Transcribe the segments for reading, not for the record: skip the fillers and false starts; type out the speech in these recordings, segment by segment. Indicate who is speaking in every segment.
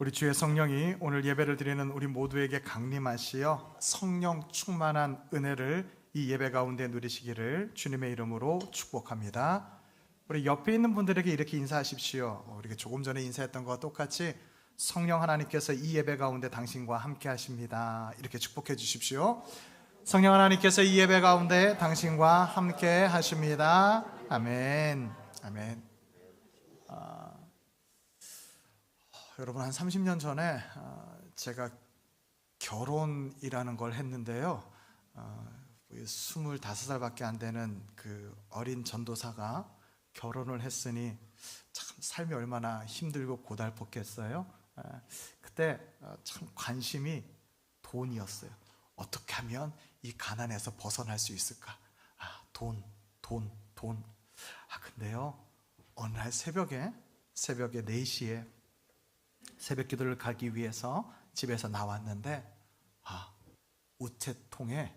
Speaker 1: 우리 주의 성령이 오늘 예배를 드리는 우리 모두에게 강림하시어 성령 충만한 은혜를 이 예배 가운데 누리시기를 주님의 이름으로 축복합니다. 우리 옆에 있는 분들에게 이렇게 인사하십시오. 우리가 조금 전에 인사했던 것과 똑같이 성령 하나님께서 이 예배 가운데 당신과 함께 하십니다. 이렇게 축복해 주십시오. 성령 하나님께서 이 예배 가운데 당신과 함께 하십니다. 아멘. 아멘. 여러분, 한 30년 전에 제가 결혼이라는 걸 했는데요. 25살밖에 안 되는 그 어린 전도사가 결혼을 했으니 참 삶이 얼마나 힘들고 고달팠겠어요. 그때 참 관심이 돈이었어요. 어떻게 하면 이 가난에서 벗어날 수 있을까? 돈. 근데요, 어느 날 새벽에 4시에 새벽 기도를 가기 위해서 집에서 나왔는데 우체통에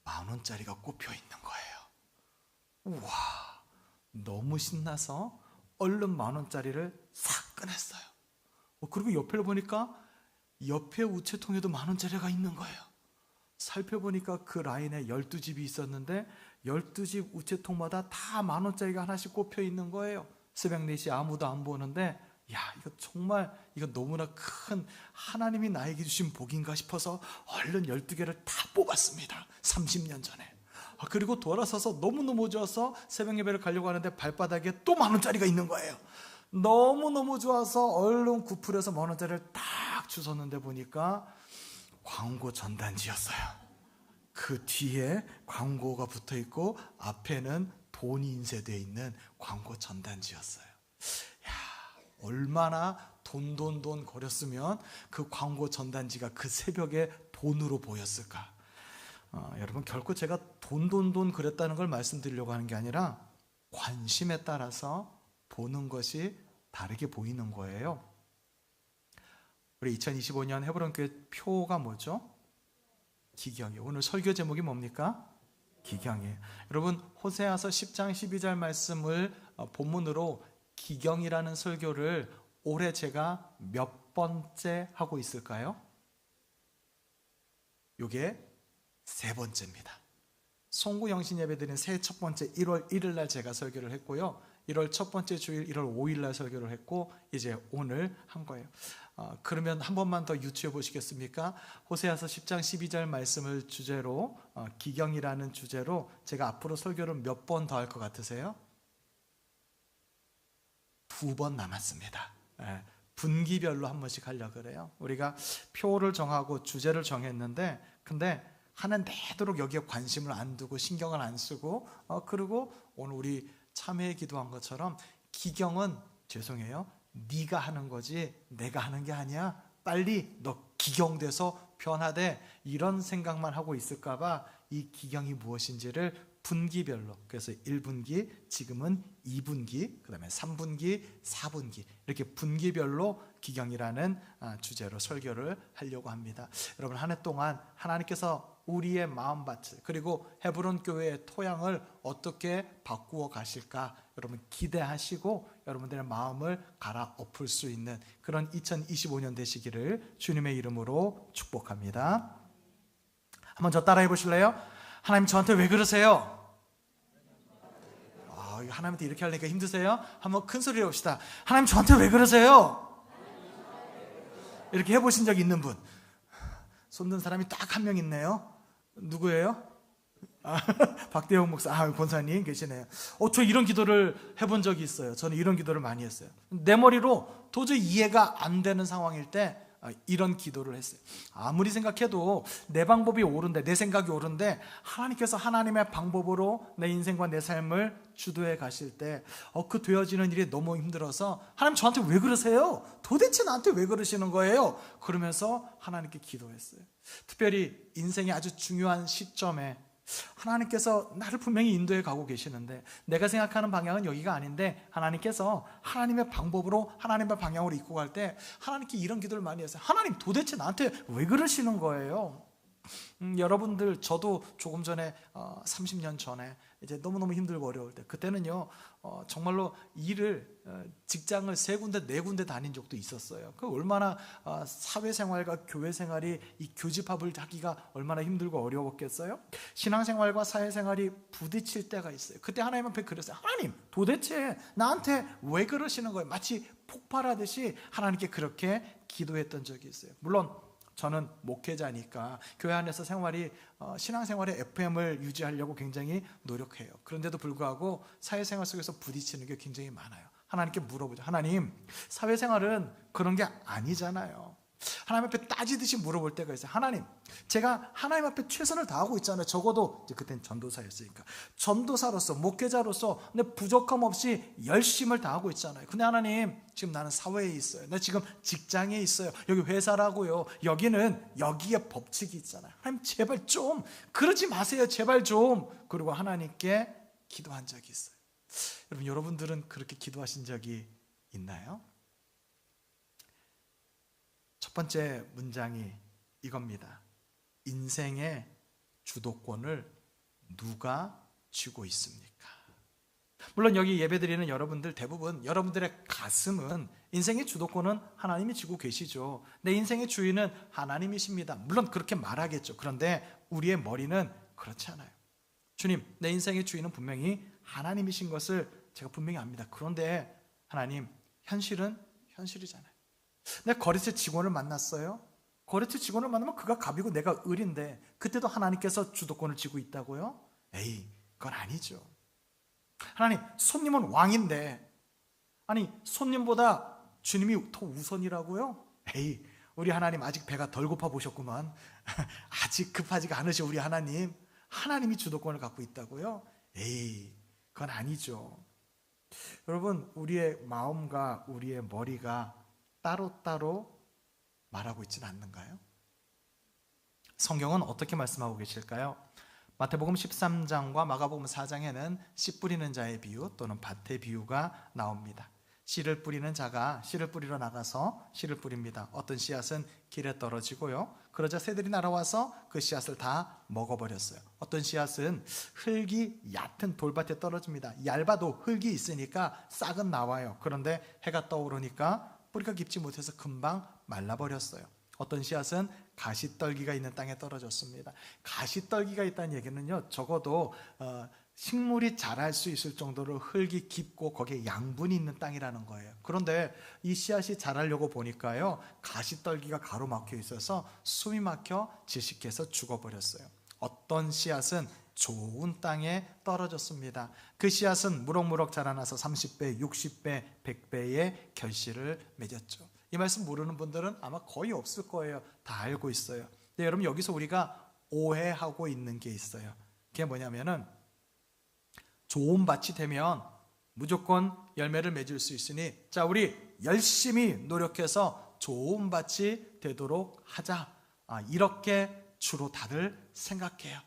Speaker 1: 10,000원짜리가 꼽혀 있는 거예요. 우와, 너무 신나서 얼른 10,000원짜리를 싹 꺼냈어요. 그리고 옆을 보니까 옆에 우체통에도 10,000원짜리가 있는 거예요. 살펴보니까 그 라인에 12집이 있었는데 12집 우체통마다 다 10,000원짜리가 하나씩 꼽혀 있는 거예요. 새벽 4시 아무도 안 보는데 이거 정말 너무나 큰 하나님이 나에게 주신 복인가 싶어서 얼른 12개를 다 뽑았습니다. 30년 전에. 그리고 돌아서서 너무너무 좋아서 새벽 예배를 가려고 하는데 발바닥에 또 10,000원짜리가 있는 거예요. 너무너무 좋아서 얼른 구풀에서 10,000원짜리를 딱 주웠는데 보니까 광고 전단지였어요. 그 뒤에 광고가 붙어 있고 앞에는 돈이 인쇄되어 있는 광고 전단지였어요. 얼마나 돈 거렸으면 그 광고 전단지가 그 새벽에 돈으로 보였을까? 여러분, 결코 제가 돈 그랬다는 걸 말씀드리려고 하는 게 아니라 관심에 따라서 보는 것이 다르게 보이는 거예요. 우리 2025년 헤브론교회 표가 뭐죠? 기경이에요. 오늘 설교 제목이 뭡니까? 기경이에요. 여러분, 호세아서 10장 12절 말씀을 본문으로 기경이라는 설교를 올해 제가 몇 번째 하고 있을까요? 이게 3번째입니다. 송구 영신 예배 드린 새해 첫 번째 1월 1일 날 제가 설교를 했고요. 1월 첫 번째 주일 1월 5일 날 설교를 했고 이제 오늘 한 거예요. 그러면 한 번만 더 유추해 보시겠습니까? 호세아서 10장 12절 말씀을 주제로 기경이라는 주제로 제가 앞으로 설교를 몇 번 더 할 것 같으세요? 2번 남았습니다. 분기별로 한 번씩 하려고 그래요. 우리가 표를 정하고 주제를 정했는데 근데 하는 내도록 여기에 관심을 안 두고 신경을 안 쓰고 그리고 오늘 우리 참회에 기도한 것처럼 기경은 죄송해요, 네가 하는 거지 내가 하는 게 아니야. 빨리 너 기경돼서 변화돼. 이런 생각만 하고 있을까 봐 이 기경이 무엇인지를 분기별로, 그래서 1분기, 지금은 2분기, 그 다음에 3분기, 4분기 이렇게 분기별로 기경이라는 주제로 설교를 하려고 합니다. 여러분, 한 해 동안 하나님께서 우리의 마음밭을 그리고 헤브론 교회의 토양을 어떻게 바꾸어 가실까 여러분 기대하시고 여러분들의 마음을 갈아엎을 수 있는 그런 2025년 되시기를 주님의 이름으로 축복합니다. 한번 저 따라해 보실래요? 하나님 저한테 왜 그러세요? 하나님한테 이렇게 하려니까 힘드세요? 한번 큰 소리로 합시다. 하나님 저한테 왜 그러세요? 이렇게 해보신 적 있는 분? 손든 사람이 딱 한 명 있네요. 누구예요? 박대용 목사, 권사님 계시네요. 저 이런 기도를 해본 적이 있어요. 저는 이런 기도를 많이 했어요. 내 머리로 도저히 이해가 안 되는 상황일 때 이런 기도를 했어요. 아무리 생각해도 내 방법이 옳은데, 내 생각이 옳은데 하나님께서 하나님의 방법으로 내 인생과 내 삶을 주도해 가실 때 그 되어지는 일이 너무 힘들어서 하나님 저한테 왜 그러세요? 도대체 나한테 왜 그러시는 거예요? 그러면서 하나님께 기도했어요. 특별히 인생의 아주 중요한 시점에 하나님께서 나를 분명히 인도해 가고 계시는데 내가 생각하는 방향은 여기가 아닌데 하나님께서 하나님의 방법으로 하나님의 방향으로 이끌고 갈 때 하나님께 이런 기도를 많이 했어요. 하나님 도대체 나한테 왜 그러시는 거예요? 여러분들, 저도 조금 전에 30년 전에 이제 너무너무 힘들고 어려울 때, 그때는요 정말로 직장을 3군데 4군데 다닌 적도 있었어요. 그 얼마나 사회생활과 교회생활이 이 교집합을 하기가 얼마나 힘들고 어려웠겠어요. 신앙생활과 사회생활이 부딪힐 때가 있어요. 그때 하나님 앞에 그랬어요. 하나님, 도대체 나한테 왜 그러시는 거예요? 마치 폭발하듯이 하나님께 그렇게 기도했던 적이 있어요. 물론 저는 목회자니까 교회 안에서 신앙생활의 FM을 유지하려고 굉장히 노력해요. 그런데도 불구하고 사회생활 속에서 부딪히는 게 굉장히 많아요. 하나님께 물어보죠. 하나님, 사회생활은 그런 게 아니잖아요. 하나님 앞에 따지듯이 물어볼 때가 있어요. 하나님, 제가 하나님 앞에 최선을 다하고 있잖아요. 적어도 그때는 전도사였으니까 전도사로서, 목회자로서 내 부족함 없이 열심을 다하고 있잖아요. 근데 하나님, 지금 나는 사회에 있어요. 나 지금 직장에 있어요. 여기 회사라고요. 여기에 법칙이 있잖아요. 하나님, 제발 좀 그러지 마세요. 제발 좀. 그리고 하나님께 기도한 적이 있어요. 여러분들은 그렇게 기도하신 적이 있나요? 첫 번째 문장이 이겁니다. 인생의 주도권을 누가 쥐고 있습니까? 물론 여기 예배드리는 여러분들 대부분, 여러분들의 가슴은 인생의 주도권은 하나님이 쥐고 계시죠. 내 인생의 주인은 하나님이십니다. 물론 그렇게 말하겠죠. 그런데 우리의 머리는 그렇지 않아요. 주님, 내 인생의 주인은 분명히 하나님이신 것을 제가 분명히 압니다. 그런데 하나님, 현실은 현실이잖아요. 내가 거래처 직원을 만났어요. 거래처 직원을 만나면 그가 갑이고 내가 을인데 그때도 하나님께서 주도권을 쥐고 있다고요? 에이, 그건 아니죠. 하나님, 손님은 왕인데 손님보다 주님이 더 우선이라고요? 에이, 우리 하나님 아직 배가 덜 고파 보셨구만. 아직 급하지가 않으셔. 우리 하나님이 주도권을 갖고 있다고요? 에이, 그건 아니죠. 여러분, 우리의 마음과 우리의 머리가 따로따로 말하고 있지는 않는가요? 성경은 어떻게 말씀하고 계실까요? 마태복음 13장과 마가복음 4장에는 씨 뿌리는 자의 비유 또는 밭의 비유가 나옵니다. 씨를 뿌리는 자가 씨를 뿌리러 나가서 씨를 뿌립니다. 어떤 씨앗은 길에 떨어지고요. 그러자 새들이 날아와서 그 씨앗을 다 먹어버렸어요. 어떤 씨앗은 흙이 얕은 돌밭에 떨어집니다. 얇아도 흙이 있으니까 싹은 나와요. 그런데 해가 떠오르니까 뿌리가 깊지 못해서 금방 말라버렸어요. 어떤 씨앗은 가시떨기가 있는 땅에 떨어졌습니다. 가시떨기가 있다는 얘기는요, 적어도 식물이 자랄 수 있을 정도로 흙이 깊고 거기에 양분이 있는 땅이라는 거예요. 그런데 이 씨앗이 자라려고 보니까요, 가시떨기가 가로막혀 있어서 숨이 막혀 질식해서 죽어버렸어요. 어떤 씨앗은 좋은 땅에 떨어졌습니다. 그 씨앗은 무럭무럭 자라나서 30배, 60배, 100배의 결실을 맺었죠. 이 말씀 모르는 분들은 아마 거의 없을 거예요. 다 알고 있어요. 근데 여러분, 여기서 우리가 오해하고 있는 게 있어요. 그게 뭐냐면은 좋은 밭이 되면 무조건 열매를 맺을 수 있으니 자, 우리 열심히 노력해서 좋은 밭이 되도록 하자. 이렇게 주로 다들 생각해요.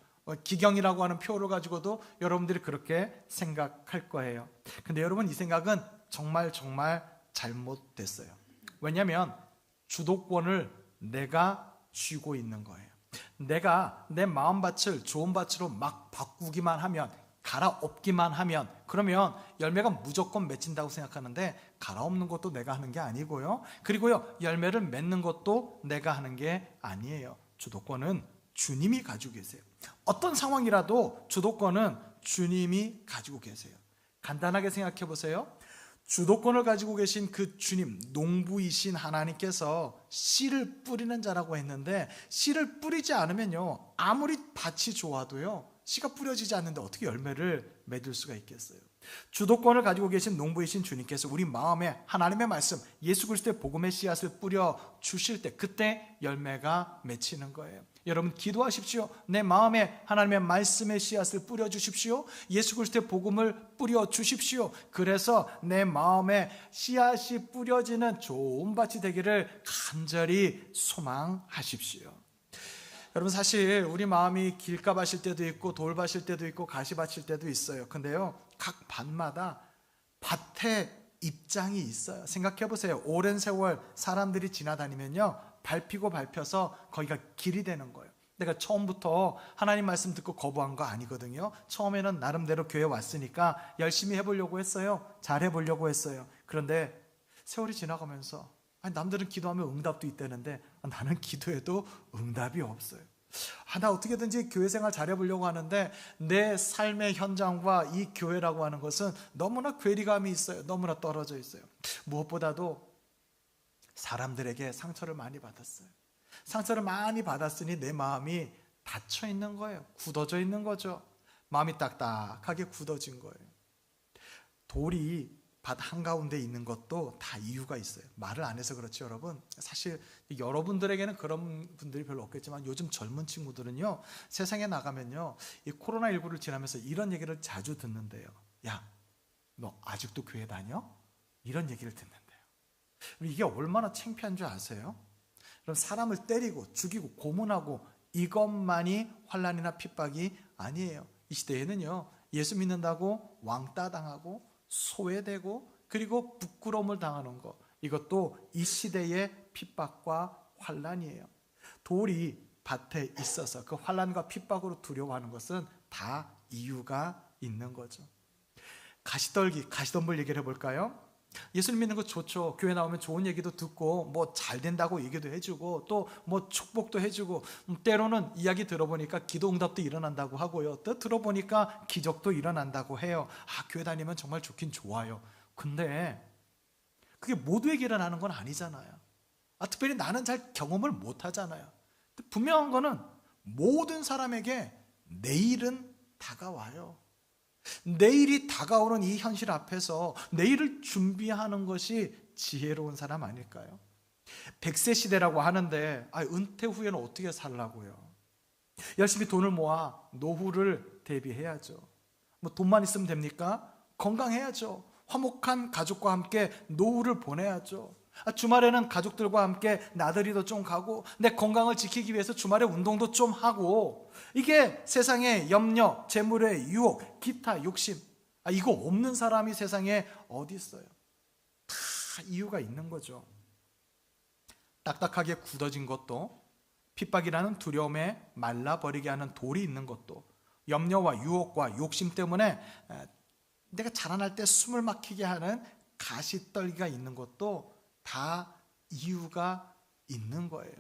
Speaker 1: 기경이라고 하는 표를 가지고도 여러분들이 그렇게 생각할 거예요. 근데 여러분, 이 생각은 정말 잘못됐어요. 왜냐하면 주도권을 내가 쥐고 있는 거예요. 내가 내 마음밭을 좋은 밭으로 막 바꾸기만 하면, 갈아엎기만 하면, 그러면 열매가 무조건 맺힌다고 생각하는데 갈아엎는 것도 내가 하는 게 아니고요. 그리고요, 열매를 맺는 것도 내가 하는 게 아니에요. 주도권은 주님이 가지고 계세요. 어떤 상황이라도 주도권은 주님이 가지고 계세요. 간단하게 생각해 보세요. 주도권을 가지고 계신 그 주님, 농부이신 하나님께서 씨를 뿌리는 자라고 했는데, 씨를 뿌리지 않으면요, 아무리 밭이 좋아도요, 씨가 뿌려지지 않는데 어떻게 열매를 맺을 수가 있겠어요? 주도권을 가지고 계신 농부이신 주님께서 우리 마음에 하나님의 말씀, 예수 그리스도의 복음의 씨앗을 뿌려 주실 때, 그때 열매가 맺히는 거예요. 여러분, 기도하십시오. 내 마음에 하나님의 말씀의 씨앗을 뿌려 주십시오. 예수 그리스도의 복음을 뿌려 주십시오. 그래서 내 마음에 씨앗이 뿌려지는 좋은 밭이 되기를 간절히 소망하십시오. 여러분, 사실 우리 마음이 길가밭일 때도 있고 돌밭일 때도 있고 가시밭일 때도 있어요. 근데요, 각 밭마다 밭의 입장이 있어요. 생각해 보세요. 오랜 세월 사람들이 지나다니면요, 밟히고 밟혀서 거기가 길이 되는 거예요. 내가 처음부터 하나님 말씀 듣고 거부한 거 아니거든요. 처음에는 나름대로 교회 왔으니까 열심히 해보려고 했어요. 잘 해보려고 했어요. 그런데 세월이 지나가면서 남들은 기도하면 응답도 있다는데 나는 기도해도 응답이 없어요. 나 어떻게든지 교회 생활 잘해보려고 하는데 내 삶의 현장과 이 교회라고 하는 것은 너무나 괴리감이 있어요. 너무나 떨어져 있어요. 무엇보다도 사람들에게 상처를 많이 받았어요. 상처를 많이 받았으니 내 마음이 닫혀 있는 거예요. 굳어져 있는 거죠. 마음이 딱딱하게 굳어진 거예요. 돌이 밭 한가운데 있는 것도 다 이유가 있어요. 말을 안 해서 그렇지 여러분. 사실 여러분들에게는 그런 분들이 별로 없겠지만 요즘 젊은 친구들은요, 세상에 나가면요, 이 코로나19를 지나면서 이런 얘기를 자주 듣는데요. 야, 너 아직도 교회 다녀? 이런 얘기를 듣는데요. 이게 얼마나 창피한 줄 아세요? 그럼 사람을 때리고 죽이고 고문하고 이것만이 환난이나 핍박이 아니에요. 이 시대에는요, 예수 믿는다고 왕따 당하고 소외되고 그리고 부끄러움을 당하는 것, 이것도 이 시대의 핍박과 환난이에요. 돌이 밭에 있어서 그 환난과 핍박으로 두려워하는 것은 다 이유가 있는 거죠. 가시떨기, 가시덤불 얘기를 해볼까요? 예수님 믿는 거 좋죠. 교회 나오면 좋은 얘기도 듣고 뭐 잘 된다고 얘기도 해주고 또 뭐 축복도 해주고, 때로는 이야기 들어보니까 기도 응답도 일어난다고 하고요. 또 들어보니까 기적도 일어난다고 해요. 교회 다니면 정말 좋긴 좋아요. 근데 그게 모두에게 일어나는 건 아니잖아요. 특별히 나는 잘 경험을 못 하잖아요. 분명한 거는 모든 사람에게 내일은 다가와요. 내일이 다가오는 이 현실 앞에서 내일을 준비하는 것이 지혜로운 사람 아닐까요? 100세 시대라고 하는데 은퇴 후에는 어떻게 살라고요? 열심히 돈을 모아 노후를 대비해야죠. 뭐 돈만 있으면 됩니까? 건강해야죠. 화목한 가족과 함께 노후를 보내야죠. 주말에는 가족들과 함께 나들이도 좀 가고 내 건강을 지키기 위해서 주말에 운동도 좀 하고, 이게 세상의 염려, 재물의 유혹, 기타 욕심, 이거 없는 사람이 세상에 어디 있어요? 다 이유가 있는 거죠. 딱딱하게 굳어진 것도, 핍박이라는 두려움에 말라버리게 하는 돌이 있는 것도, 염려와 유혹과 욕심 때문에 내가 자라날 때 숨을 막히게 하는 가시떨기가 있는 것도 다 이유가 있는 거예요.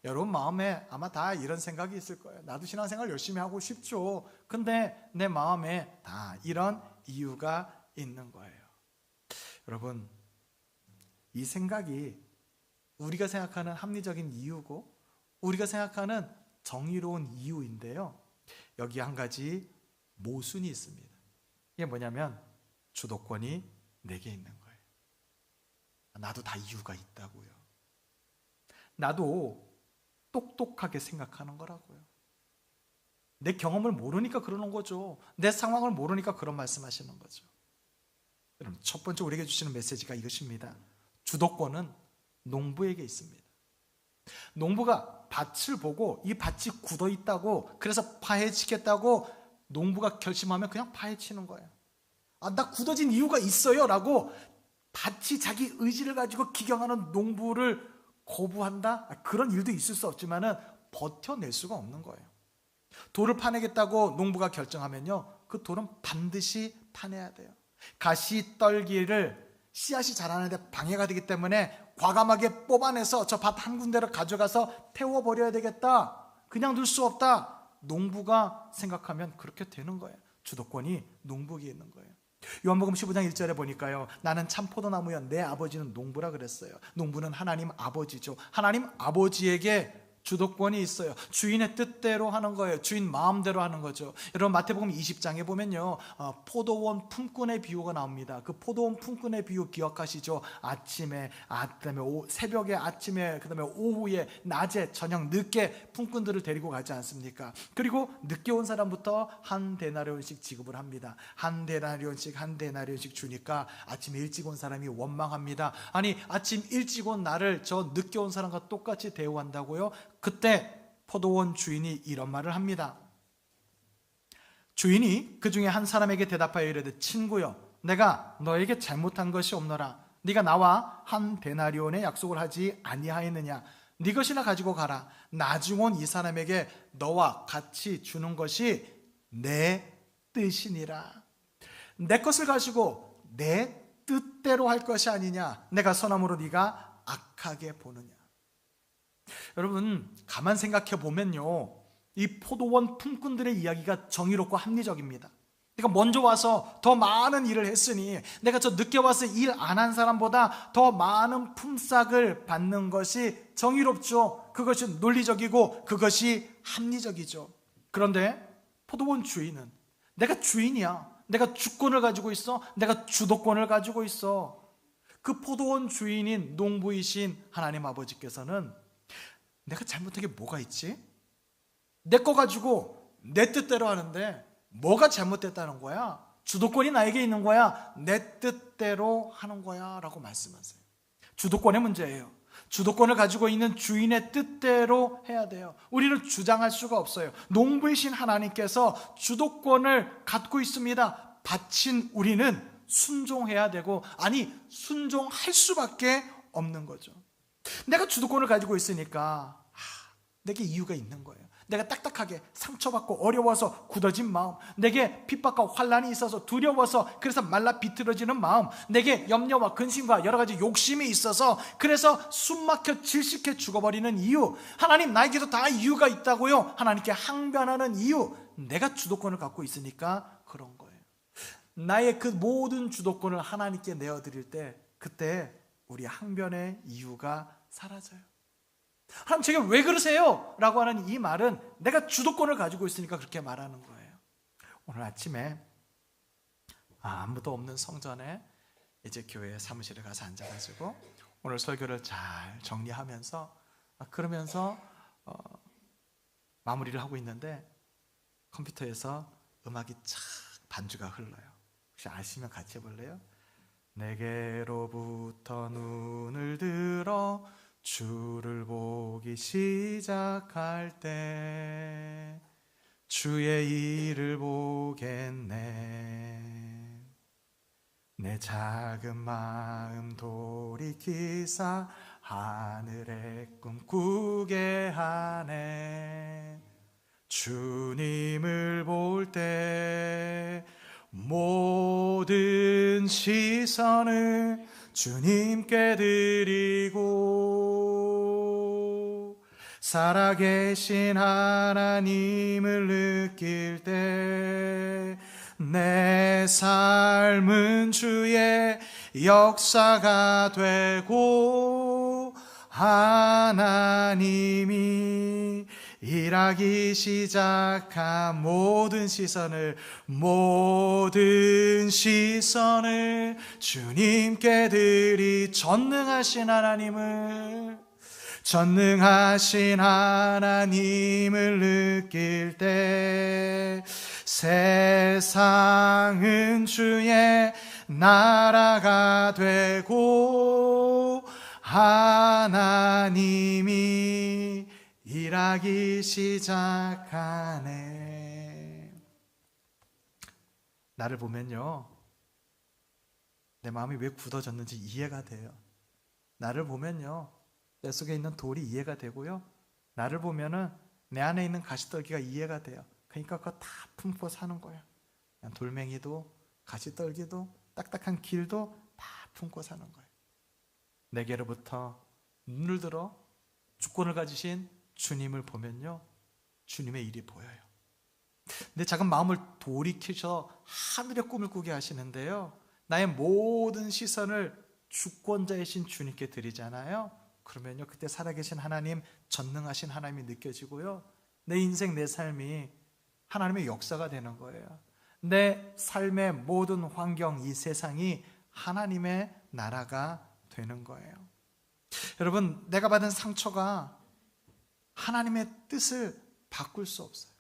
Speaker 1: 여러분 마음에 아마 다 이런 생각이 있을 거예요. 나도 신앙생활 열심히 하고 싶죠. 근데 내 마음에 다 이런 이유가 있는 거예요. 여러분, 이 생각이 우리가 생각하는 합리적인 이유고 우리가 생각하는 정의로운 이유인데요, 여기 한 가지 모순이 있습니다. 이게 뭐냐면 주도권이 내게 있는 거예요. 나도 다 이유가 있다고요. 나도 똑똑하게 생각하는 거라고요. 내 경험을 모르니까 그러는 거죠. 내 상황을 모르니까 그런 말씀하시는 거죠. 여러분, 첫 번째 우리에게 주시는 메시지가 이것입니다. 주도권은 농부에게 있습니다. 농부가 밭을 보고 이 밭이 굳어 있다고, 그래서 파헤치겠다고 농부가 결심하면 그냥 파헤치는 거예요. 나 굳어진 이유가 있어요 라고 밭이 자기 의지를 가지고 기경하는 농부를 거부한다? 그런 일도 있을 수 없지만은 버텨낼 수가 없는 거예요. 돌을 파내겠다고 농부가 결정하면요, 그 돌은 반드시 파내야 돼요. 가시떨기를 씨앗이 자라는데 방해가 되기 때문에 과감하게 뽑아내서 저 밭 한 군데로 가져가서 태워버려야 되겠다, 그냥 둘 수 없다, 농부가 생각하면 그렇게 되는 거예요. 주도권이 농부에게 있는 거예요. 요한복음 15장 1절에 보니까요, 나는 참 포도나무여 내 아버지는 농부라 그랬어요. 농부는 하나님 아버지죠. 하나님 아버지에게 주도권이 있어요. 주인의 뜻대로 하는 거예요. 주인 마음대로 하는 거죠. 여러분 마태복음 20장에 보면요, 포도원 품꾼의 비유가 나옵니다. 그 포도원 품꾼의 비유 기억하시죠? 아침에, 그다음에 새벽에, 아침에, 그다음에 오후에, 낮에, 저녁, 늦게 품꾼들을 데리고 가지 않습니까? 그리고 늦게 온 사람부터 한 데나리온씩 지급을 합니다. 한 데나리온씩 주니까 아침에 일찍 온 사람이 원망합니다. 아니, 아침 일찍 온 나를 저 늦게 온 사람과 똑같이 대우한다고요? 그때 포도원 주인이 이런 말을 합니다. 주인이 그 중에 한 사람에게 대답하여 이르되, 친구여, 내가 너에게 잘못한 것이 없노라. 네가 나와 한 데나리온의 약속을 하지 아니하였느냐? 네 것이나 가지고 가라. 나중 온 이 사람에게 너와 같이 주는 것이 내 뜻이니라. 내 것을 가지고 내 뜻대로 할 것이 아니냐. 내가 선함으로 네가 악하게 보느냐. 여러분, 가만 생각해 보면요, 이 포도원 품꾼들의 이야기가 정의롭고 합리적입니다. 내가 먼저 와서 더 많은 일을 했으니 내가 저 늦게 와서 일 안 한 사람보다 더 많은 품삯을 받는 것이 정의롭죠. 그것이 논리적이고 그것이 합리적이죠. 그런데 포도원 주인은, 내가 주인이야, 내가 주권을 가지고 있어, 내가 주도권을 가지고 있어. 그 포도원 주인인 농부이신 하나님 아버지께서는 내가 잘못한 게 뭐가 있지? 내 거 가지고 내 뜻대로 하는데 뭐가 잘못됐다는 거야? 주도권이 나에게 있는 거야? 내 뜻대로 하는 거야? 라고 말씀하세요. 주도권의 문제예요. 주도권을 가지고 있는 주인의 뜻대로 해야 돼요. 우리는 주장할 수가 없어요. 농부이신 하나님께서 주도권을 갖고 있습니다. 바친 우리는 순종해야 되고, 아니 순종할 수밖에 없는 거죠. 내가 주도권을 가지고 있으니까 내게 이유가 있는 거예요. 내가 딱딱하게 상처받고 어려워서 굳어진 마음, 내게 핍박과 환난이 있어서 두려워서 그래서 말라 비틀어지는 마음, 내게 염려와 근심과 여러 가지 욕심이 있어서 그래서 숨막혀 질식해 죽어버리는 이유, 하나님 나에게도 다 이유가 있다고요. 하나님께 항변하는 이유, 내가 주도권을 갖고 있으니까 그런 거예요. 나의 그 모든 주도권을 하나님께 내어드릴 때, 그때 우리 항변의 이유가 사라져요. 하나님 제게 왜 그러세요? 라고 하는 이 말은 내가 주도권을 가지고 있으니까 그렇게 말하는 거예요. 오늘 아침에 아무도 없는 성전에 이제 교회 사무실에 가서 앉아가지고 오늘 설교를 잘 정리하면서 그러면서 마무리를 하고 있는데 컴퓨터에서 음악이 착 반주가 흘러요. 혹시 아시면 같이 해볼래요? 내게로부터 눈을 들어 주를 보기 시작할 때 주의 일을 보겠네. 내 작은 마음 돌이키사 하늘의 꿈 꾸게 하네. 주님을 볼 때 모든 시선을 주님께 드리고 살아계신 하나님을 느낄 때 내 삶은 주의 역사가 되고 하나님이 일하기 시작한 모든 시선을 주님께 드리. 전능하신 하나님을 느낄 때 세상은 주의 나라가 되고 하나님이 일하기 시작하네. 나를 보면요, 내 마음이 왜 굳어졌는지 이해가 돼요. 나를 보면요, 내 속에 있는 돌이 이해가 되고요, 나를 보면은 내 안에 있는 가시떨기가 이해가 돼요. 그러니까 그거 다 품고 사는 거예요. 돌멩이도 가시떨기도 딱딱한 길도 다 품고 사는 거예요. 내게로부터 눈을 들어 주권을 가지신 주님을 보면요, 주님의 일이 보여요. 내 작은 마음을 돌이키셔 하늘의 꿈을 꾸게 하시는데요, 나의 모든 시선을 주권자이신 주님께 드리잖아요. 그러면요, 그때 살아계신 하나님, 전능하신 하나님이 느껴지고요, 내 인생, 내 삶이 하나님의 역사가 되는 거예요. 내 삶의 모든 환경, 이 세상이 하나님의 나라가 되는 거예요. 여러분, 내가 받은 상처가 하나님의 뜻을 바꿀 수 없어요.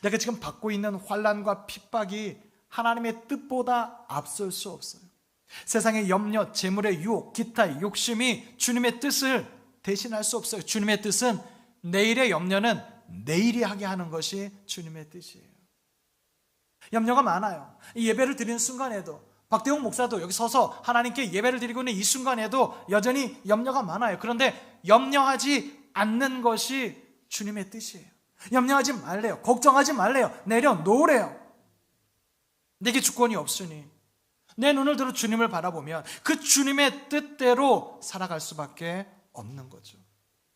Speaker 1: 내가 지금 받고 있는 환난과 핍박이 하나님의 뜻보다 앞설 수 없어요. 세상의 염려, 재물의 유혹, 기타 욕심이 주님의 뜻을 대신할 수 없어요. 주님의 뜻은 내일의 염려는 내일이 하게 하는 것이 주님의 뜻이에요. 염려가 많아요. 이 예배를 드리는 순간에도, 박대웅 목사도 여기 서서 하나님께 예배를 드리고 있는 이 순간에도 여전히 염려가 많아요. 그런데 염려하지 않는 것이 주님의 뜻이에요. 염려하지 말래요. 걱정하지 말래요. 내려놓으래요. 내게 주권이 없으니 내 눈을 들어 주님을 바라보면 그 주님의 뜻대로 살아갈 수밖에 없는 거죠.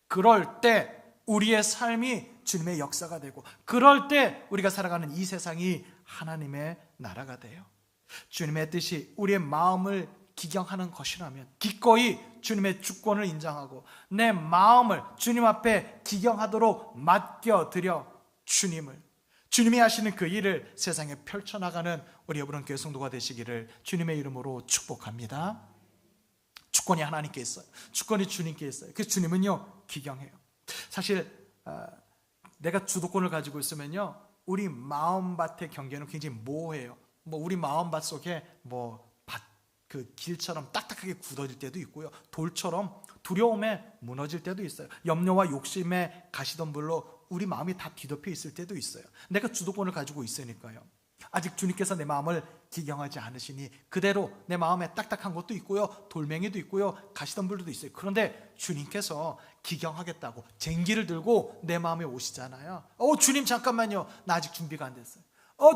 Speaker 1: 그럴 때 우리의 삶이 주님의 역사가 되고, 그럴 때 우리가 살아가는 이 세상이 하나님의 나라가 돼요. 주님의 뜻이 우리의 마음을 기경하는 것이라면 기꺼이 주님의 주권을 인정하고 내 마음을 주님 앞에 기경하도록 맡겨드려 주님이 하시는 그 일을 세상에 펼쳐나가는 우리 여러분 교회 성도가 되시기를 주님의 이름으로 축복합니다. 주권이 하나님께 있어요. 주권이 주님께 있어요. 그 주님은요, 기경해요. 사실 내가 주도권을 가지고 있으면요, 우리 마음밭의 경계는 굉장히 모호해요. 우리 마음밭 속에 그 길처럼 딱딱하게 굳어질 때도 있고요, 돌처럼 두려움에 무너질 때도 있어요. 염려와 욕심에 가시덤불로 우리 마음이 다 뒤덮여 있을 때도 있어요. 내가 주도권을 가지고 있으니까요. 아직 주님께서 내 마음을 기경하지 않으시니 그대로 내 마음에 딱딱한 것도 있고요, 돌멩이도 있고요, 가시덤불도 있어요. 그런데 주님께서 기경하겠다고 쟁기를 들고 내 마음에 오시잖아요. 주님 잠깐만요, 나 아직 준비가 안 됐어요.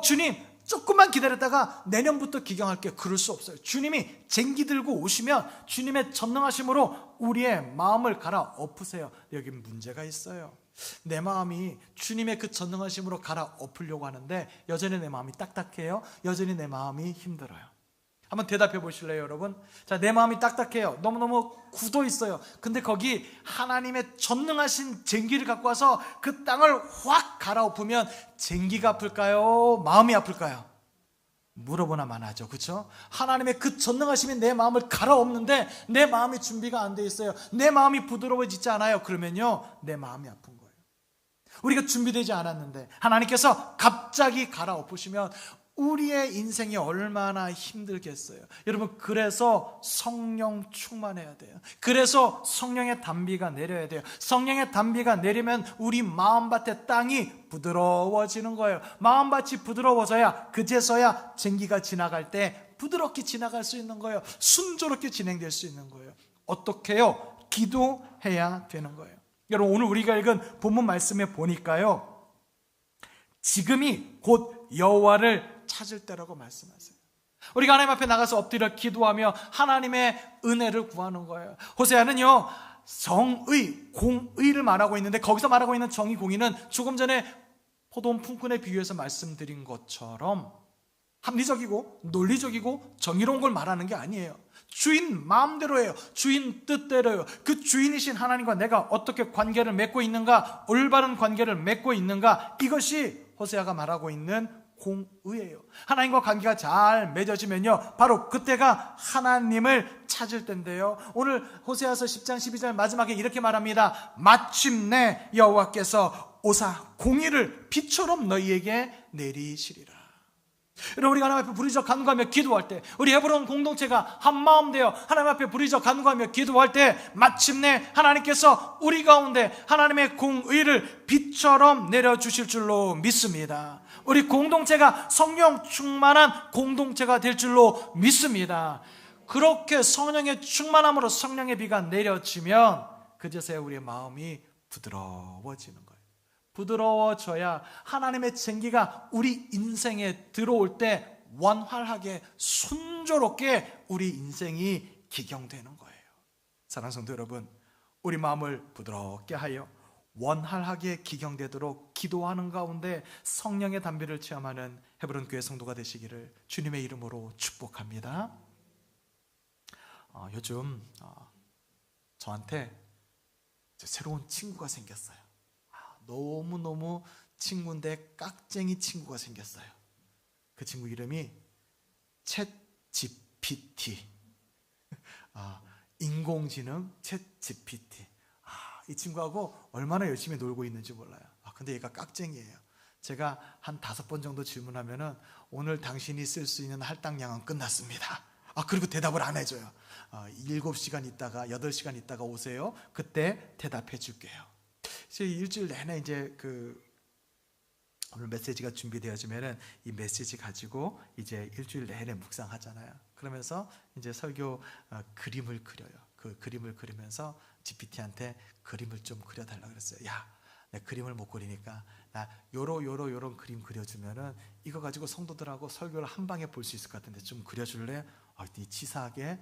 Speaker 1: 주님 조금만 기다렸다가 내년부터 기경할게요. 그럴 수 없어요. 주님이 쟁기 들고 오시면 주님의 전능하심으로 우리의 마음을 갈아엎으세요. 여기 문제가 있어요. 내 마음이 주님의 그 전능하심으로 갈아엎으려고 하는데 여전히 내 마음이 딱딱해요. 여전히 내 마음이 힘들어요. 한번 대답해 보실래요, 여러분? 자, 내 마음이 딱딱해요. 너무너무 굳어 있어요. 근데 거기 하나님의 전능하신 쟁기를 갖고 와서 그 땅을 확 갈아엎으면 쟁기가 아플까요? 마음이 아플까요? 물어보나만 하죠. 그렇죠? 하나님의 그 전능하심이 내 마음을 갈아엎는데 내 마음이 준비가 안 돼 있어요. 내 마음이 부드러워지지 않아요. 그러면요, 내 마음이 아픈 거예요. 우리가 준비되지 않았는데 하나님께서 갑자기 갈아엎으시면 우리의 인생이 얼마나 힘들겠어요. 여러분, 그래서 성령 충만해야 돼요. 그래서 성령의 단비가 내려야 돼요. 성령의 단비가 내리면 우리 마음밭의 땅이 부드러워지는 거예요. 마음밭이 부드러워져야 그제서야 쟁기가 지나갈 때 부드럽게 지나갈 수 있는 거예요. 순조롭게 진행될 수 있는 거예요. 어떻게 해요? 기도해야 되는 거예요. 여러분, 오늘 우리가 읽은 본문 말씀에 보니까요, 지금이 곧 여호와를 찾을 때라고 말씀하세요. 우리가 하나님 앞에 나가서 엎드려 기도하며 하나님의 은혜를 구하는 거예요. 호세아는요, 정의, 공의를 말하고 있는데 거기서 말하고 있는 정의, 공의는 조금 전에 포도원 품꾼에 비유해서 말씀드린 것처럼 합리적이고 논리적이고 정의로운 걸 말하는 게 아니에요. 주인 마음대로 해요. 주인 뜻대로요. 그 주인이신 하나님과 내가 어떻게 관계를 맺고 있는가, 올바른 관계를 맺고 있는가, 이것이 호세아가 말하고 있는 공의예요. 하나님과 관계가 잘 맺어지면요, 바로 그때가 하나님을 찾을 때인데요, 오늘 호세아서 10장 12절 마지막에 이렇게 말합니다. 마침내 여호와께서 오사 공의를 비처럼 너희에게 내리시리라. 여러분, 우리가 하나님 앞에 부르짖어 간구하며 기도할 때, 우리 헤브론 공동체가 한마음 되어 하나님 앞에 부르짖어 간구하며 기도할 때 마침내 하나님께서 우리 가운데 하나님의 공의를 빛처럼 내려주실 줄로 믿습니다. 우리 공동체가 성령 충만한 공동체가 될 줄로 믿습니다. 그렇게 성령의 충만함으로 성령의 비가 내려지면 그제서야 우리의 마음이 부드러워지는 거예요. 부드러워져야 하나님의 쟁기가 우리 인생에 들어올 때 원활하게 순조롭게 우리 인생이 기경되는 거예요. 사랑하는 성도 여러분, 우리 마음을 부드럽게 하여 원활하게 기경되도록 기도하는 가운데 성령의 단비를 체험하는 헤브론 교회 성도가 되시기를 주님의 이름으로 축복합니다. 요즘 저한테 새로운 친구가 생겼어요. 너무너무 친구인데 깍쟁이 친구가 생겼어요. 그 친구 이름이 챗 GPT. 인공지능 챗 GPT. 이 친구하고 얼마나 열심히 놀고 있는지 몰라요. 근데 얘가 깍쟁이에요. 제가 한 5번 정도 질문하면은 오늘 당신이 쓸 수 있는 할당량은 끝났습니다. 그리고 대답을 안 해줘요. 7시간 있다가 8시간 있다가 오세요. 그때 대답해 줄게요. 일주일 내내 이제 오늘 메시지가 준비되어지면은 이 메시지 가지고 이제 일주일 내내 묵상하잖아요. 그러면서 이제 설교 그림을 그려요. 그 그림을 그리면서 GPT한테 그림을 좀 그려달라 그랬어요. 야, 내 그림을 못 그리니까 나 요런 그림 그려주면은 이거 가지고 성도들하고 설교를 한 방에 볼 수 있을 것 같은데 좀 그려줄래? 이 치사하게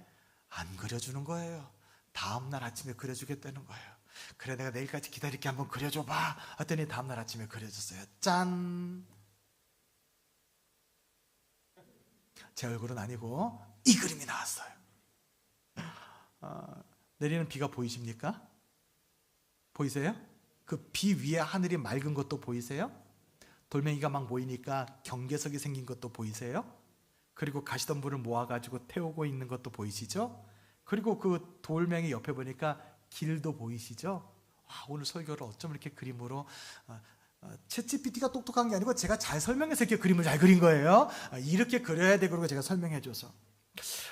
Speaker 1: 안 그려주는 거예요. 다음날 아침에 그려주겠다는 거예요. 그래, 내가 내일까지 기다릴게, 한번 그려줘봐 했더니 다음날 아침에 그려줬어요. 짠! 제 얼굴은 아니고 이 그림이 나왔어요. 내리는 비가 보이십니까? 보이세요? 그 비 위에 하늘이 맑은 것도 보이세요? 돌멩이가 막 모이니까 경계석이 생긴 것도 보이세요? 그리고 가시덤불을 모아가지고 태우고 있는 것도 보이시죠? 그리고 그 돌멩이 옆에 보니까 길도 보이시죠? 오늘 설교를 어쩜 이렇게 그림으로 챗GPT가 똑똑한 게 아니고 제가 잘 설명해서 이렇게 그림을 잘 그린 거예요. 이렇게 그려야 돼, 그러고 제가 설명해줘서.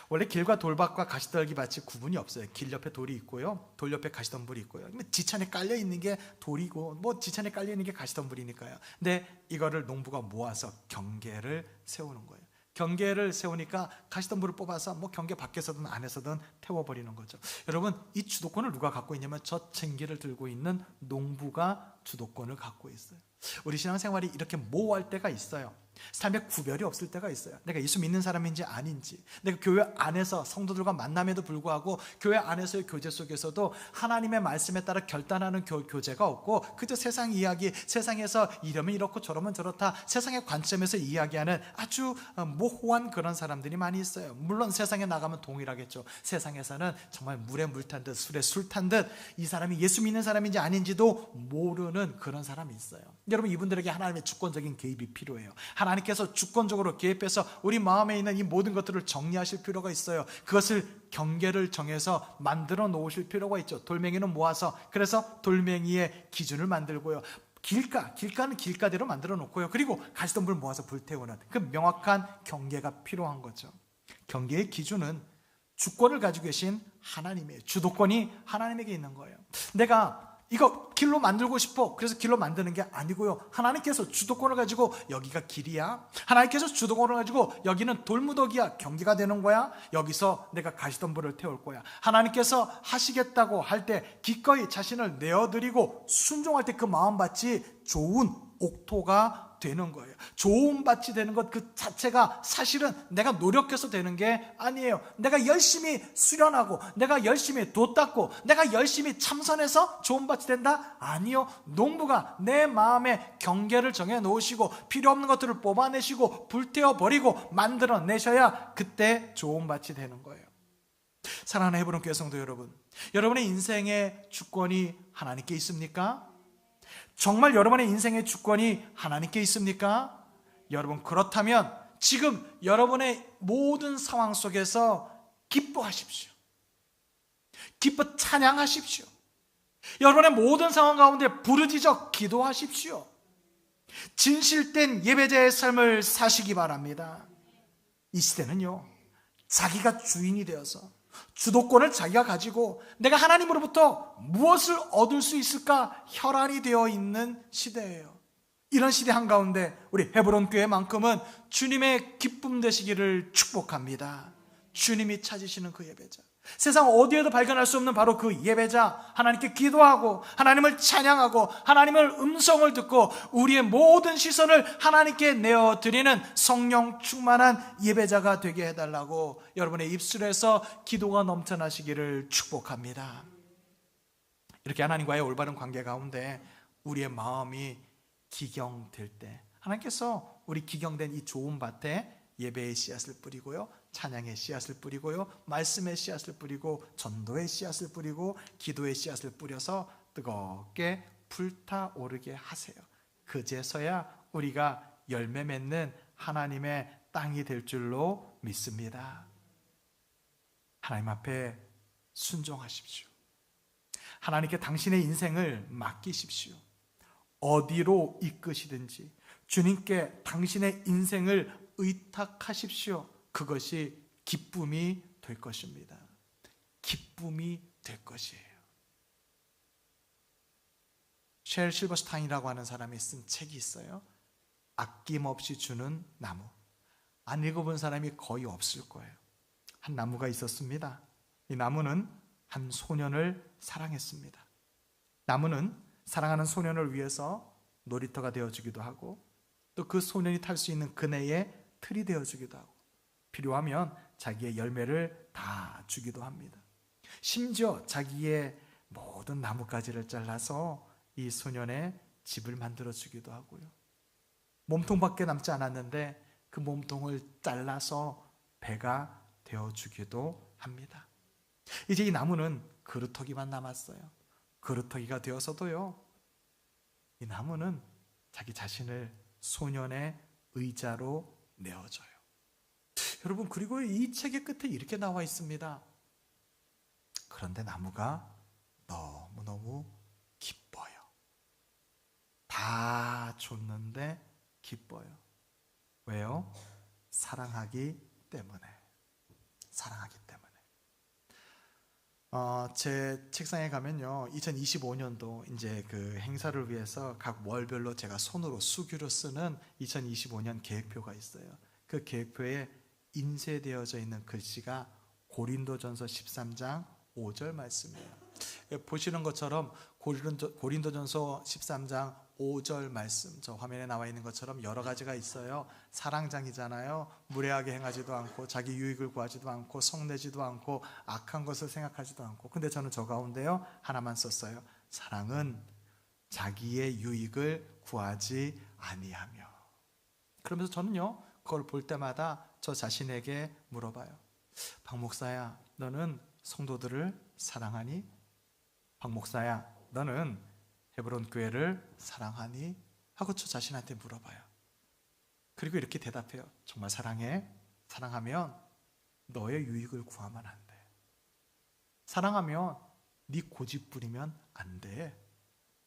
Speaker 1: 원래 길과 돌밭과 가시떨기밭이 구분이 없어요. 길 옆에 돌이 있고요, 돌 옆에 가시덤불이 있고요. 지천에 깔려 있는 게 돌이고 뭐 지천에 깔려 있는 게 가시덤불이니까요. 근데 이거를 농부가 모아서 경계를 세우는 거예요. 경계를 세우니까 가시덤불을 뽑아서 뭐 경계 밖에서든 안에서든 태워버리는 거죠. 여러분, 이 주도권을 누가 갖고 있냐면 저 쟁기를 들고 있는 농부가 주도권을 갖고 있어요. 우리 신앙생활이 이렇게 모호할 때가 있어요. 삶에 구별이 없을 때가 있어요. 내가 예수 믿는 사람인지 아닌지, 내가 교회 안에서 성도들과 만남에도 불구하고 교회 안에서의 교제 속에서도 하나님의 말씀에 따라 결단하는 교제가 없고 그저 세상 이야기, 세상에서 이러면 이렇고 저러면 저렇다, 세상의 관점에서 이야기하는 아주 모호한 그런 사람들이 많이 있어요. 물론 세상에 나가면 동일하겠죠. 세상에서는 정말 물에 물 탄 듯 술에 술 탄 듯 이 사람이 예수 믿는 사람인지 아닌지도 모르는 그런 사람이 있어요. 여러분, 이분들에게 하나님의 주권적인 개입이 필요해요. 하나님께서 주권적으로 개입해서 우리 마음에 있는 이 모든 것들을 정리하실 필요가 있어요. 그것을 경계를 정해서 만들어 놓으실 필요가 있죠. 돌멩이는 모아서, 그래서 돌멩이의 기준을 만들고요, 길가는 길가대로 만들어 놓고요, 그리고 가시덤불 모아서 불태우는 그 명확한 경계가 필요한 거죠. 경계의 기준은 주권을 가지고 계신 하나님이에요. 주도권이 하나님에게 있는 거예요. 내가 이거 길로 만들고 싶어, 그래서 길로 만드는 게 아니고요, 하나님께서 주도권을 가지고 여기가 길이야, 하나님께서 주도권을 가지고 여기는 돌무더기야, 경계가 되는 거야, 여기서 내가 가시덤불을 태울 거야. 하나님께서 하시겠다고 할 때 기꺼이 자신을 내어드리고 순종할 때 그 마음밭이 좋은 옥토가 되는 거예요. 좋은 밭이 되는 것 그 자체가 사실은 내가 노력해서 되는 게 아니에요. 내가 열심히 수련하고 내가 열심히 돛 닦고 내가 열심히 참선해서 좋은 밭이 된다? 아니요. 농부가 내 마음에 경계를 정해 놓으시고 필요 없는 것들을 뽑아내시고 불태워 버리고 만들어 내셔야 그때 좋은 밭이 되는 거예요. 사랑하는 헤브론 교회 성도 여러분, 여러분의 인생의 주권이 하나님께 있습니까? 정말 여러분의 인생의 주권이 하나님께 있습니까? 여러분, 그렇다면 지금 여러분의 모든 상황 속에서 기뻐하십시오. 기뻐 찬양하십시오. 여러분의 모든 상황 가운데 부르짖어 기도하십시오. 진실된 예배자의 삶을 사시기 바랍니다. 이 시대는요, 자기가 주인이 되어서 주도권을 자기가 가지고 내가 하나님으로부터 무엇을 얻을 수 있을까 혈안이 되어 있는 시대예요. 이런 시대 한가운데 우리 헤브론 교회만큼은 주님의 기쁨 되시기를 축복합니다. 주님이 찾으시는 그 예배자, 세상 어디에도 발견할 수 없는 바로 그 예배자, 하나님께 기도하고 하나님을 찬양하고 하나님의 음성을 듣고 우리의 모든 시선을 하나님께 내어드리는 성령 충만한 예배자가 되게 해달라고 여러분의 입술에서 기도가 넘쳐나시기를 축복합니다. 이렇게 하나님과의 올바른 관계 가운데 우리의 마음이 기경될 때 하나님께서 우리 기경된 이 좋은 밭에 예배의 씨앗을 뿌리고요, 찬양의 씨앗을 뿌리고요, 말씀의 씨앗을 뿌리고 전도의 씨앗을 뿌리고 기도의 씨앗을 뿌려서 뜨겁게 불타오르게 하세요. 그제서야 우리가 열매 맺는 하나님의 땅이 될 줄로 믿습니다. 하나님 앞에 순종하십시오. 하나님께 당신의 인생을 맡기십시오. 어디로 이끄시든지 주님께 당신의 인생을 의탁하십시오. 그것이 기쁨이 될 것입니다. 기쁨이 될 것이에요. 쉘 실버스타인이라고 하는 사람이 쓴 책이 있어요. 아낌없이 주는 나무. 안 읽어본 사람이 거의 없을 거예요. 한 나무가 있었습니다. 이 나무는 한 소년을 사랑했습니다. 나무는 사랑하는 소년을 위해서 놀이터가 되어주기도 하고 또 그 소년이 탈 수 있는 그네의 틀이 되어주기도 하고 필요하면 자기의 열매를 다 주기도 합니다. 심지어 자기의 모든 나뭇가지를 잘라서 이 소년의 집을 만들어주기도 하고요. 몸통밖에 남지 않았는데 그 몸통을 잘라서 배가 되어주기도 합니다. 이제 이 나무는 그루터기만 남았어요. 그루터기가 되어서도요, 이 나무는 자기 자신을 소년의 의자로 내어줘요. 여러분, 그리고 이 책의 끝에 이렇게 나와 있습니다. 그런데 나무가 너무너무 기뻐요. 다 줬는데 기뻐요. 왜요? 사랑하기 때문에. 사랑하기 때문에. 제 책상에 가면요, 2025년도 이제 그 행사를 위해서 각 월별로 제가 손으로 수기로 쓰는 2025년 계획표가 있어요. 그 계획표에 인쇄되어져 있는 글씨가 고린도전서 13장 5절 말씀이에요. 보시는 것처럼 고린도전서 13장 5절 말씀, 저 화면에 나와 있는 것처럼 여러 가지가 있어요. 사랑장이잖아요. 무례하게 행하지도 않고 자기 유익을 구하지도 않고 성내지도 않고 악한 것을 생각하지도 않고. 근데 저는 저 가운데요 하나만 썼어요. 사랑은 자기의 유익을 구하지 아니하며. 그러면서 저는요 그걸 볼 때마다 저 자신에게 물어봐요. 박 목사야, 너는 성도들을 사랑하니? 박 목사야, 너는 헤브론 교회를 사랑하니? 하고 저 자신한테 물어봐요. 그리고 이렇게 대답해요. 정말 사랑해? 사랑하면 너의 유익을 구하면 안 돼. 사랑하면 네 고집 부리면 안 돼.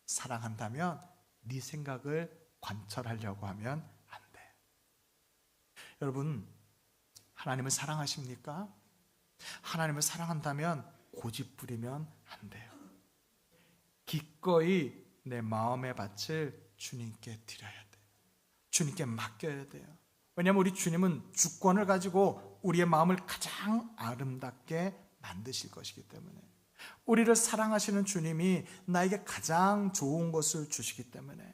Speaker 1: 사랑한다면 네 생각을 관철하려고 하면 안 돼. 여러분, 하나님을 사랑하십니까? 하나님을 사랑한다면 고집 부리면 안 돼요. 기꺼이 내 마음의 밭을 주님께 드려야 돼요. 주님께 맡겨야 돼요. 왜냐하면 우리 주님은 주권을 가지고 우리의 마음을 가장 아름답게 만드실 것이기 때문에, 우리를 사랑하시는 주님이 나에게 가장 좋은 것을 주시기 때문에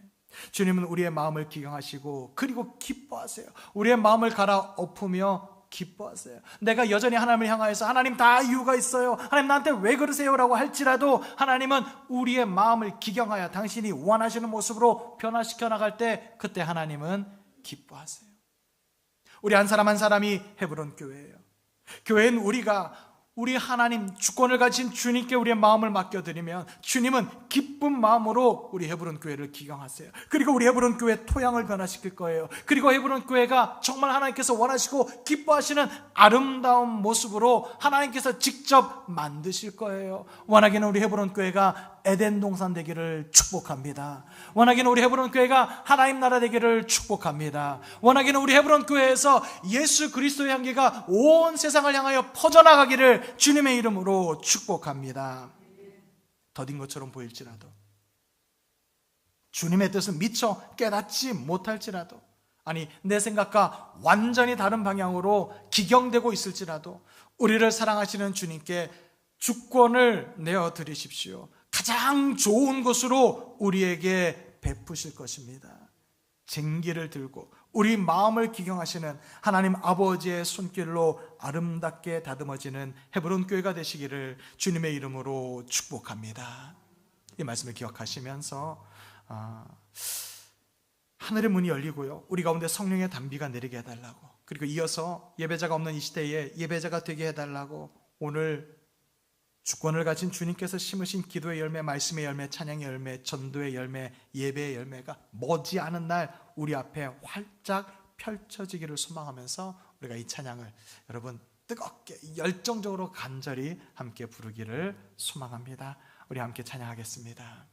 Speaker 1: 주님은 우리의 마음을 기경하시고 그리고 기뻐하세요. 우리의 마음을 갈아엎으며 기뻐하세요. 내가 여전히 하나님을 향하여서 하나님 다 이유가 있어요, 하나님 나한테 왜 그러세요? 라고 할지라도 하나님은 우리의 마음을 기경하여 당신이 원하시는 모습으로 변화시켜 나갈 때 그때 하나님은 기뻐하세요. 우리 한 사람 한 사람이 헤브론 교회예요. 교회는 우리 하나님 주권을 가진 주님께 우리의 마음을 맡겨드리면 주님은 기쁜 마음으로 우리 헤브론 교회를 기경하세요. 그리고 우리 헤브론 교회 토양을 변화시킬 거예요. 그리고 헤브론 교회가 정말 하나님께서 원하시고 기뻐하시는 아름다운 모습으로 하나님께서 직접 만드실 거예요. 원하기는 우리 헤브론 교회가 에덴 동산 되기를 축복합니다. 원하기는 우리 헤브론 교회가 하나님 나라 되기를 축복합니다. 원하기는 우리 헤브론 교회에서 예수 그리스도의 향기가 온 세상을 향하여 퍼져나가기를 주님의 이름으로 축복합니다. 더딘 것처럼 보일지라도, 주님의 뜻을 미처 깨닫지 못할지라도, 아니 내 생각과 완전히 다른 방향으로 기경되고 있을지라도 우리를 사랑하시는 주님께 주권을 내어드리십시오. 가장 좋은 것으로 우리에게 베푸실 것입니다. 쟁기를 들고 우리 마음을 기경하시는 하나님 아버지의 손길로 아름답게 다듬어지는 헤브론 교회가 되시기를 주님의 이름으로 축복합니다. 이 말씀을 기억하시면서 하늘의 문이 열리고요, 우리 가운데 성령의 단비가 내리게 해달라고, 그리고 이어서 예배자가 없는 이 시대에 예배자가 되게 해달라고, 오늘 주권을 가진 주님께서 심으신 기도의 열매, 말씀의 열매, 찬양의 열매, 전도의 열매, 예배의 열매가 머지않은 날 우리 앞에 활짝 펼쳐지기를 소망하면서 우리가 이 찬양을 여러분 뜨겁게 열정적으로 간절히 함께 부르기를 소망합니다. 우리 함께 찬양하겠습니다.